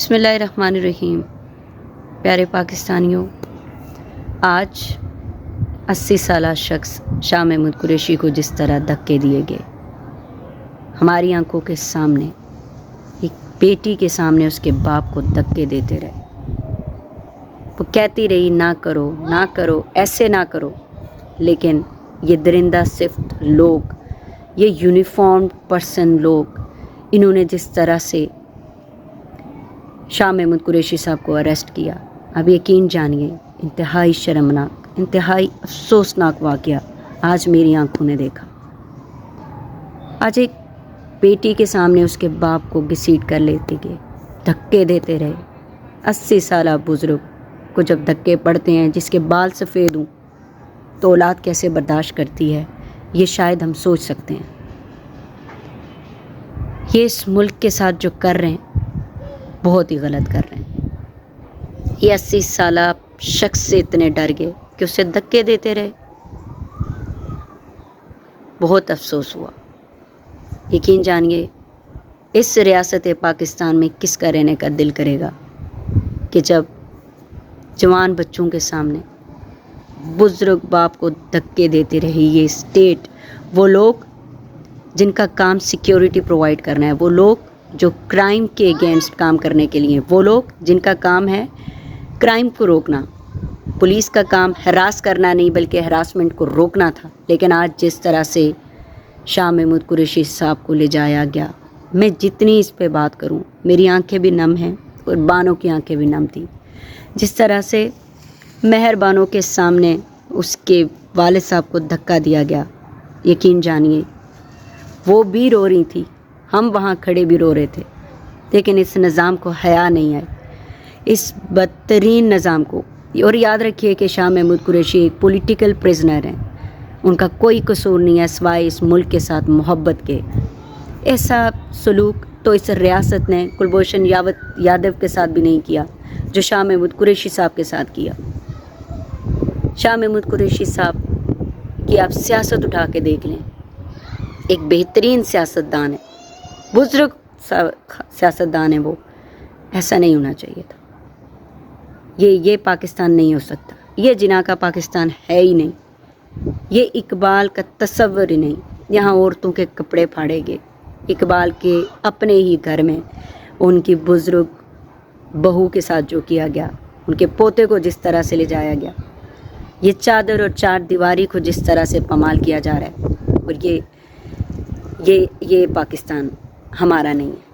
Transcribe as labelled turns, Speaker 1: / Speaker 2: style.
Speaker 1: बिस्मिल्लाहिर्रहमानिर्रहीम। प्यारे पाकिस्तानियों, आज 80 साला शख्स शाह महमूद कुरैशी को जिस तरह धक्के दिए गए, हमारी आंखों के सामने एक बेटी के सामने उसके बाप को धक्के देते रहे। वो कहती रही ना करो ना करो, ऐसे ना करो, लेकिन ये दरिंदा सिफ्त लोग, ये यूनिफॉर्म पर्सन लोग, इन्होंने जिस तरह से शाह महमूद कुरैशी साहब को अरेस्ट किया, अब यकीन जानिए इंतहाई शर्मनाक, इंतहाई अफसोसनाक वाक़या आज मेरी आंखों ने देखा। आज एक बेटी के सामने उसके बाप को घसीट कर लेते गए, धक्के देते रहे। 80 साला बुज़ुर्ग को जब धक्के पड़ते हैं, जिसके बाल सफ़ेद हों, तो औलाद कैसे बर्दाश्त करती है, ये शायद हम सोच सकते हैं। ये इस मुल्क के साथ जो कर रहे हैं बहुत ही गलत कर रहे हैं। ये 80 साला शख्स से इतने डर गए कि उसे धक्के देते रहे। बहुत अफसोस हुआ। यकीन जानिए इस रियासत पाकिस्तान में किसका रहने का दिल करेगा कि जब जवान बच्चों के सामने बुजुर्ग बाप को धक्के देते रहे। ये स्टेट, वो लोग जिनका काम सिक्योरिटी प्रोवाइड करना है, वो लोग जो क्राइम के अगेंस्ट काम करने के लिए, वो लोग जिनका काम है क्राइम को रोकना। पुलिस का काम हरास करना नहीं बल्कि हरासमेंट को रोकना था। लेकिन आज जिस तरह से शाह महमूद कुरैशी साहब को ले जाया गया, मैं जितनी इस पे बात करूं मेरी आंखें भी नम हैं और बानों की आंखें भी नम थी। जिस तरह से मेहरबानों के सामने उसके वालिद साहब को धक्का दिया गया, यकीन जानिए वो भी रो रही थी, हम वहाँ खड़े भी रो रहे थे। लेकिन इस निज़ाम को हया नहीं आई, इस बदतरीन निज़ाम को। और याद रखिए कि शाह महमूद कुरैशी एक पॉलिटिकल प्रिजनर हैं, उनका कोई कसूर नहीं है सिवाय इस मुल्क के साथ मोहब्बत के। ऐसा सलूक तो इस रियासत ने कुलभूषण यादव के साथ भी नहीं किया जो शाह महमूद कुरैशी साहब के साथ किया। शाह महमूद कुरैशी साहब की आप सियासत उठा के देख लें, एक बेहतरीन सियासतदान है, बुजुर्ग सियासतदान है वो। ऐसा नहीं होना चाहिए था। ये पाकिस्तान नहीं हो सकता। ये जिना का पाकिस्तान है ही नहीं। ये इकबाल का तस्वर ही नहीं। यहाँ औरतों के कपड़े फाड़े गए। इकबाल के अपने ही घर में उनकी बुजुर्ग बहू के साथ जो किया गया, उनके पोते को जिस तरह से ले जाया गया, ये चादर और चार दीवारी को जिस तरह से पमाल किया जा रहा है, और ये पाकिस्तान हमारा नहीं है।